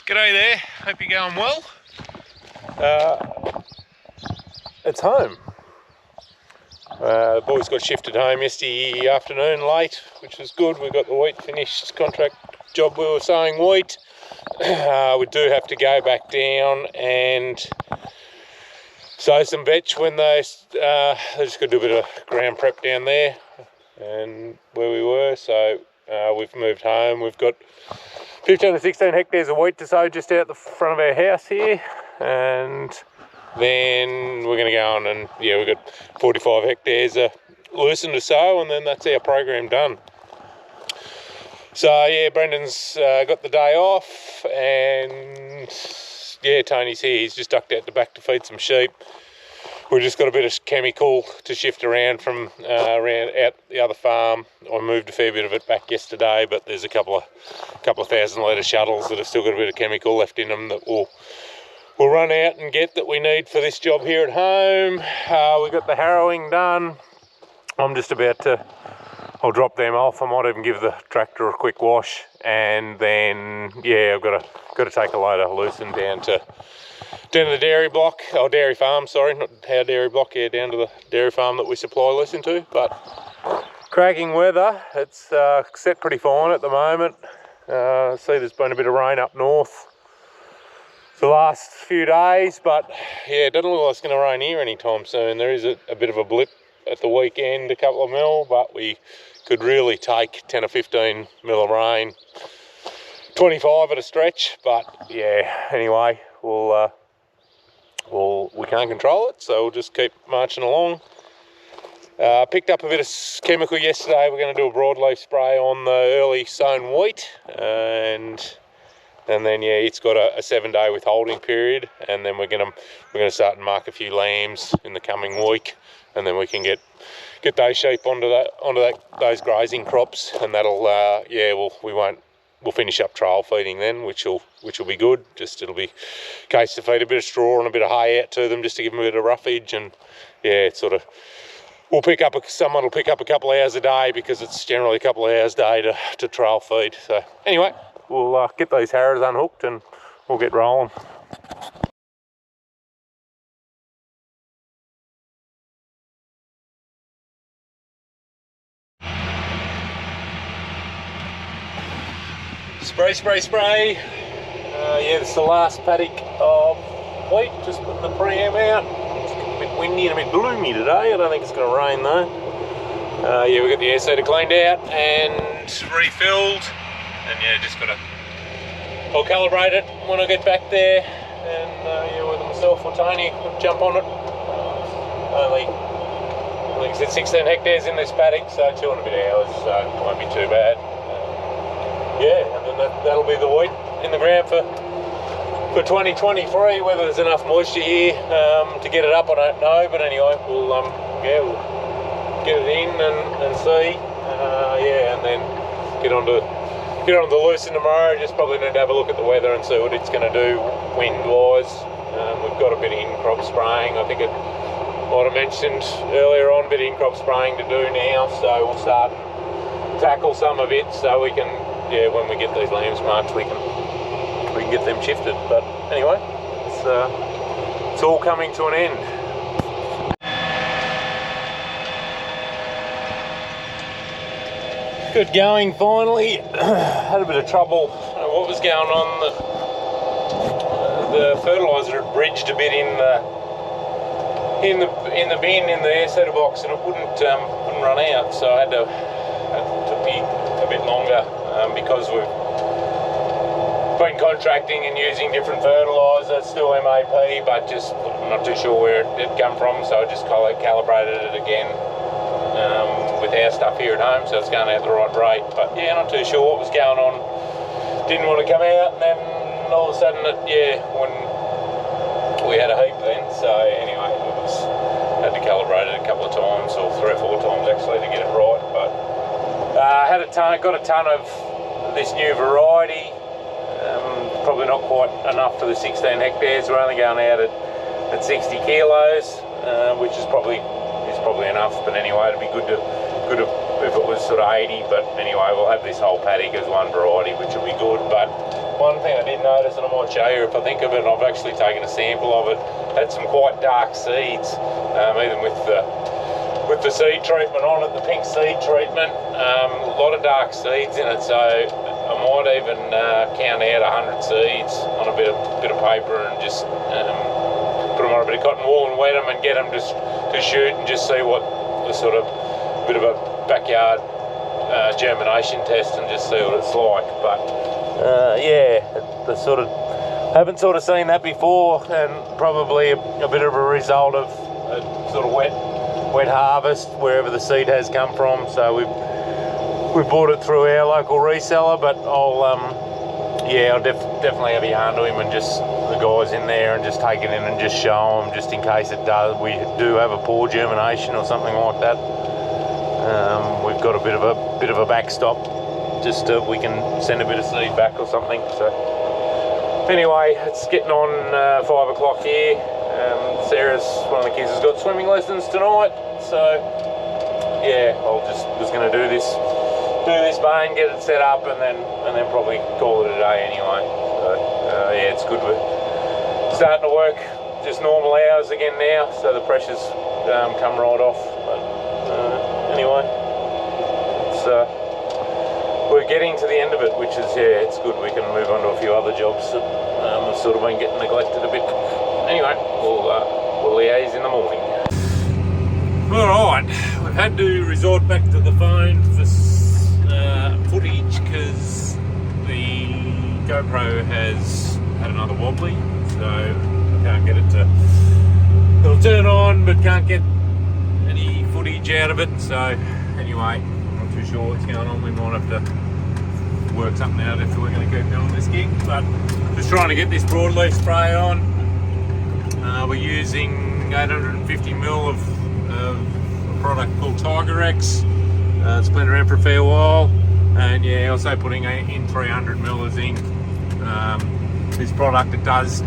G'day there, hope you're going well. It's home. The boys got shifted home yesterday afternoon late, which was good. We got the wheat finished, contract job we were sowing wheat. We do have to go back down and sow some vetch when they just got to do a bit of ground prep down there and where we were. So we've moved home. We've got 15 to 16 hectares of wheat to sow just out the front of our house here, and then we're going to go on and we've got 45 hectares of lucerne to sow, and then that's our program done. So Brendan's got the day off, and Tony's here. He's just ducked out the back to feed some sheep. We've just got a bit of chemical to shift around from around out the other farm. I moved a fair bit of it back yesterday, but there's a couple of thousand litre shuttles that have still got a bit of chemical left in them that we'll run out and get that we need for this job here at home. We got the harrowing done. I'm just about to. I'll drop them off. I might even give the tractor a quick wash, and then I've got to take a load of lucerne down to the dairy block, or dairy farm, sorry, not our dairy block, down to the dairy farm that we supply lucerne to. But cracking weather, it's set pretty fine at the moment. See, there's been a bit of rain up north the last few days, but it doesn't look like it's going to rain here anytime soon. There is a bit of a blip at the weekend, a couple of mil, but we could really take 10 or 15 mil of rain, 25 at a stretch. But anyway, we can't control it, so we'll just keep marching along. Picked up a bit of chemical yesterday. We're going to do a broadleaf spray on the early sown wheat, and then it's got a 7-day withholding period, and then we're going to start and mark a few lambs in the coming week, and then we can get those sheep onto those grazing crops, and that'll we'll finish up trail feeding then, which will be good. Just it'll be a case to feed a bit of straw and a bit of hay out to them just to give them a bit of roughage, and it's sort of someone will pick up a couple of hours a day, because it's generally a couple of hours a day to trail feed. So anyway, we'll get those harrows unhooked and we'll get rolling. Spray. This is the last paddock of wheat, just putting the pream out. It's a bit windy and a bit gloomy today. I don't think it's going to rain though. We've got the air seeder cleaned out and refilled, and just got to, I'll calibrate it when I get back there, and whether myself or Tony will jump on it. Only, like I said, 16 hectares in this paddock, so 2 and a bit hours, so it won't be too bad. And then that'll be the wheat in the ground for 2023. Whether there's enough moisture here to get it up, I don't know. But anyway, we'll get it in and see. And then get on the lucerne tomorrow. Just probably need to have a look at the weather and see what it's going to do wind-wise. We've got a bit of in-crop spraying. I think it might have mentioned earlier on, a bit of in-crop spraying to do now. So we'll start tackle some of it so we can. When we get these lambs marked, we can get them shifted. But anyway, it's all coming to an end. Good going finally. Had a bit of trouble. What was going on? The fertiliser had bridged a bit in the bin in the air seeder box, and it wouldn't run out. So it took me a bit longer. Because we've been contracting and using different fertiliser, still MAP, but just I'm not too sure where it come from, so I just calibrated it again with our stuff here at home, so it's going out the right rate. But not too sure what was going on. Didn't want to come out, and then all of a sudden when we had a heap then. So anyway, had to calibrate it a couple of times, or 3 or 4 times actually, to get it right. But got a ton of this new variety, probably not quite enough for the 16 hectares. We're only going out at 60 kilos, which is probably enough. But anyway, it'd be good if it was sort of 80. But anyway, we'll have this whole paddock as one variety, which will be good. But one thing I did notice, and I might show you if I think of it, and I've actually taken a sample of it, had some quite dark seeds, even with the seed treatment on it, the pink seed treatment, a lot of dark seeds in it, so I might even count out 100 seeds on a bit of paper and just put them on a bit of cotton wool and wet them and get them just to shoot and just see what the sort of bit of a backyard germination test and just see what it's like. But yeah, the sort of haven't sort of seen that before, and probably a bit of a result of a sort of wet harvest wherever the seed has come from. So we've bought it through our local reseller, but I'll definitely have a yarn to him and just the guys in there and just take it in and just show them, just in case we do have a poor germination or something like that. We've got a bit of a backstop, just we can send a bit of seed back or something. So anyway, it's getting on 5 o'clock here. Sarah's, one of the kids, has got swimming lessons tonight, so yeah, I'll just going to do this vein, get it set up, and then probably call it a day anyway. So yeah, it's good. We're starting to work just normal hours again now, so the pressure's come right off. But anyway, it's we're getting to the end of it, which is, yeah, it's good. We can move on to a few other jobs that have sort of been getting neglected a bit. Anyway, we'll liaise in the morning. Alright, we've had to resort back to the phone for footage because the GoPro has had another wobbly, so I can't get it to... It'll turn on, but can't get any footage out of it. So anyway, I'm not too sure what's going on. We might have to work something out if we're going to keep doing this gig, but just trying to get this broadleaf spray on. We're using 850ml of a product called Tiger X. It's been around for a fair while, and yeah, also putting in 300ml of zinc. This product, it does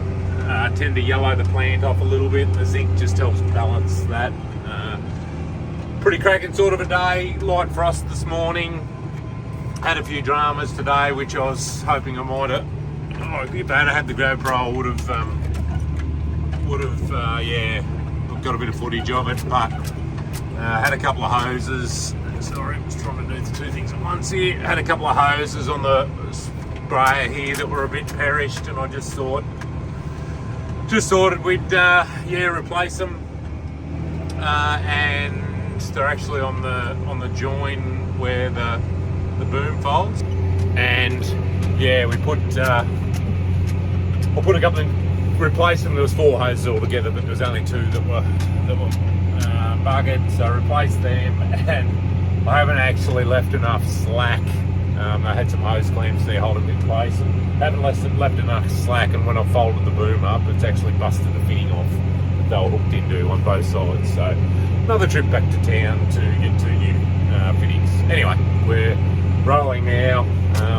tend to yellow the plant off a little bit. The zinc just helps balance that. Pretty cracking sort of a day. Light frost this morning. Had a few dramas today, which I was hoping I might have. Oh, if I had the GoPro, I would have yeah, got a bit of footage of it. But had a couple of hoses. Sorry, I'm just trying to do the two things at once here. Had a couple of hoses on the sprayer here that were a bit perished, and I just thought we'd replace them. And they're actually on the join where the boom folds. And yeah, I put a couple in. Replaced them. There was 4 hoses altogether, but there was only 2 that were buggered, so I replaced them, and I haven't actually left enough slack. I had some hose clamps there holding them in place, and haven't left enough slack, and when I folded the boom up, it's actually busted the fitting off that they were hooked into on both sides. So another trip back to town to get 2 new fittings. Anyway, we're rolling now.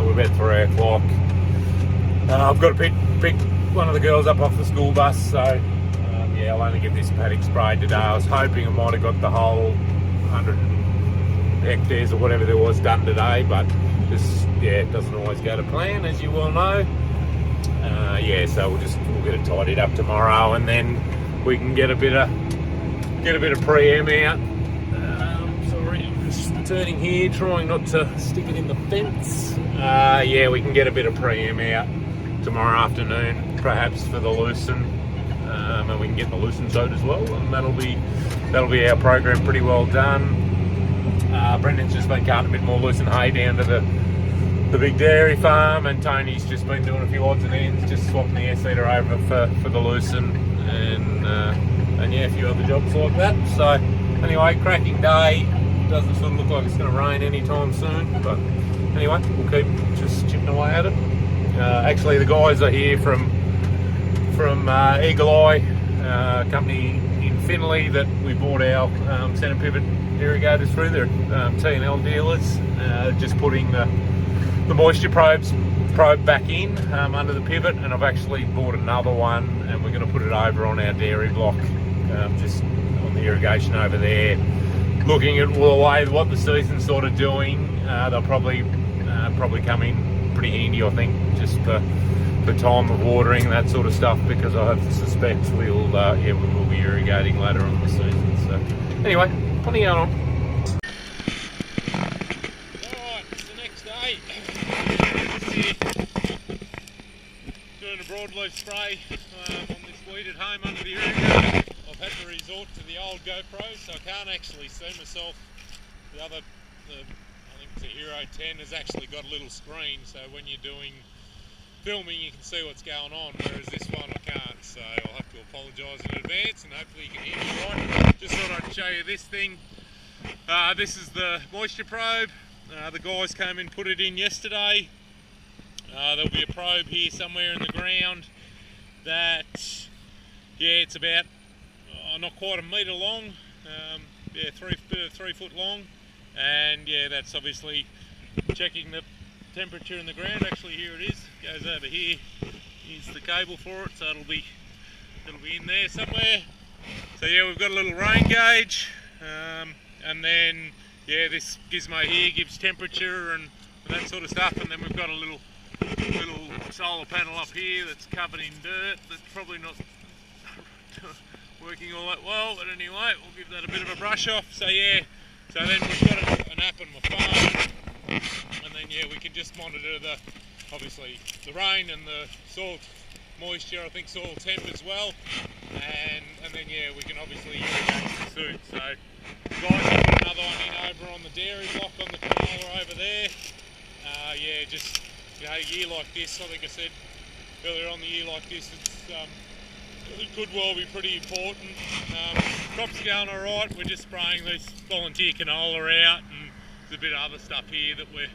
We're about 3 o'clock. I've got to pick one of the girls up off the school bus, so yeah, I'll only get this paddock sprayed today. I was hoping I might have got the whole 100 hectares or whatever there was done today, but just, yeah, it doesn't always go to plan, as you well know. Yeah, so we'll get it tidied up tomorrow, and then we can get a bit of pre-em out. Sorry, I'm just turning here, trying not to stick it in the fence. Yeah, we can get a bit of pre-em out tomorrow afternoon, perhaps for the lucerne, and we can get the lucerne sowed as well, and that'll be our program pretty well done. Brendan's just been carting a bit more lucerne hay down to the big dairy farm, and Tony's just been doing a few odds and ends, just swapping the air seeder over for the lucerne, and yeah, a few other jobs like that. So anyway, cracking day. Doesn't sort of look like it's going to rain anytime soon, but anyway, we'll keep just chipping away at it. Actually, the guys are here from Eagle Eye, company in Finley that we bought our centre pivot irrigators through. They're T&L dealers, just putting the moisture probe back in under the pivot, and I've actually bought another one, and we're going to put it over on our dairy block, just on the irrigation over there. Looking at what the season's sort of doing, they'll probably come in pretty handy, I think, just for time of watering and that sort of stuff, because I have to suspect we will be irrigating later on this season. So anyway, plenty going on. Alright, it's the next day. Doing a broadleaf spray on this weed at home under the irrigator. I've had to resort to the old GoPro, so I can't actually see myself. I think it's a Hero 10 has actually got a little screen, so when you're doing filming you can see what's going on, whereas this one I can't, so I'll have to apologise in advance, and hopefully you can hear me right. Just thought I'd show you this thing. This is the moisture probe. The guys came and put it in yesterday. There'll be a probe here somewhere in the ground that, it's about not quite a metre long, 3 foot long, and that's obviously checking the temperature in the ground. Actually, here it is, goes over here. Here's the cable for it, so it'll be in there somewhere. So we've got a little rain gauge, and then this gizmo here gives temperature and that sort of stuff, and then we've got a little solar panel up here that's covered in dirt that's probably not working all that well, but anyway, we'll give that a bit of a brush off. So so then we've got an app on my phone, and then we can just monitor obviously the rain and the soil moisture, I think soil temp as well, and then we can obviously irrigate the soon. So guys, I've put another one in over on the dairy block on the canola over there. Just a year like this, I think I said earlier on, the year like this, it could well be pretty important. Crops are going alright. We're just spraying this volunteer canola out, and there's a bit of other stuff here that we're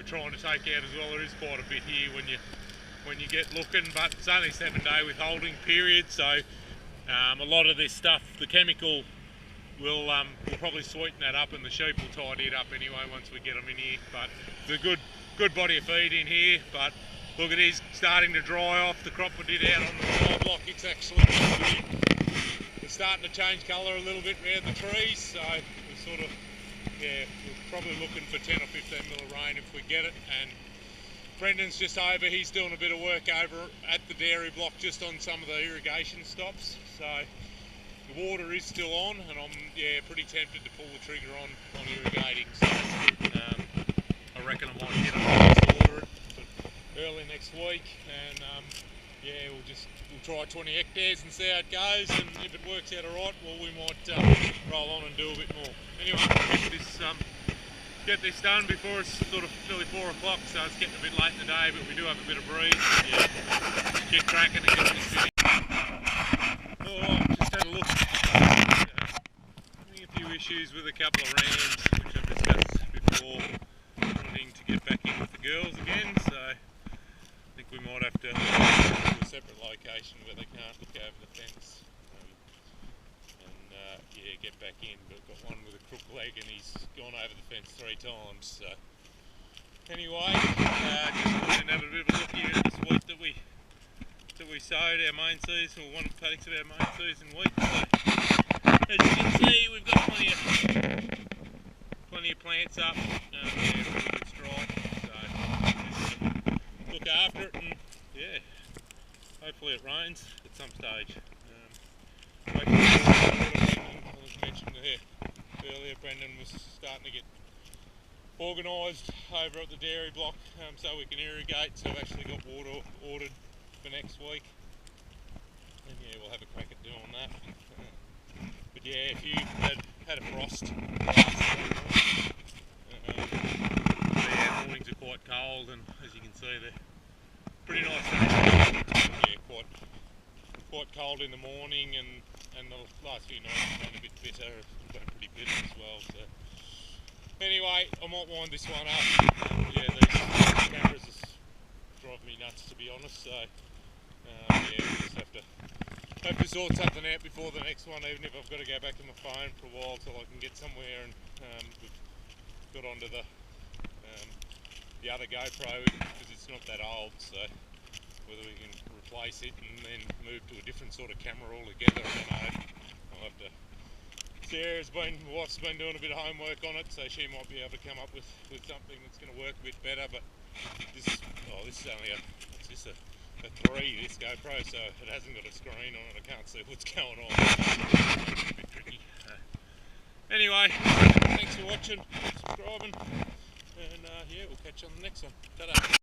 trying to take out as well. There is quite a bit here when you get looking, but it's only 7-day withholding period, so a lot of this stuff, the chemical, we'll probably sweeten that up, and the sheep will tidy it up anyway once we get them in here. But it's a good body of feed in here. But look, it is starting to dry off. The crop we did out on the side block, it's actually starting to change colour a little bit around the trees, so we're sort of we're probably looking for 10 or 15 mil of rain if we get it. And Brendan's just over, he's doing a bit of work over at the dairy block just on some of the irrigation stops, so the water is still on, and I'm pretty tempted to pull the trigger on irrigating. So I reckon I might get up and order it early next week, and we'll try 20 hectares and see how it goes, and if it works out alright, well, we might roll on and do a bit more. Anyway, get this done before it's sort of nearly 4 o'clock, so it's getting a bit late in the day, but we do have a bit of breeze. Get cracking and get this finished. Alright, just had a look. Having a few issues with a couple of rams, which I've discussed before, wanting to get back in with the girls again, so I think we might have to do a separate location where they can't look over the fence and get back in. But I've got one with a crook leg and he's gone over the fence 3 times. So anyway, just wanted to have a bit of a look here at this wheat that we sowed, our main season, or one of the paddocks of our main season wheat. So as you can see, we've got plenty of plants up. It's dry, so just look after it, and hopefully it rains at some stage. As mentioned earlier, Brendan was starting to get organised over at the dairy block, so we can irrigate. So I've actually got water ordered for next week, and we'll have a crack at doing that. But if you had a frost, mornings are quite cold, and as you can see, they're pretty nice days. Quite cold in the morning, and the last few nights have been a bit bitter. It's been pretty bitter as well. So anyway, I might wind this one up. These cameras just drive me nuts, to be honest. So we just have to sort something out before the next one, even if I've got to go back to my phone for a while till I can get somewhere. And we've got onto the other GoPro because it's not that old, so whether we can replace it and then move to a different sort of camera altogether, I don't know. I'll have to. My wife's been doing a bit of homework on it, so she might be able to come up with something that's going to work a bit better. But this is only what's this, a 3, this GoPro, so it hasn't got a screen on it. I can't see what's going on. It's a bit tricky. Anyway, thanks for watching, subscribing, and yeah, we'll catch you on the next one. Ta-da.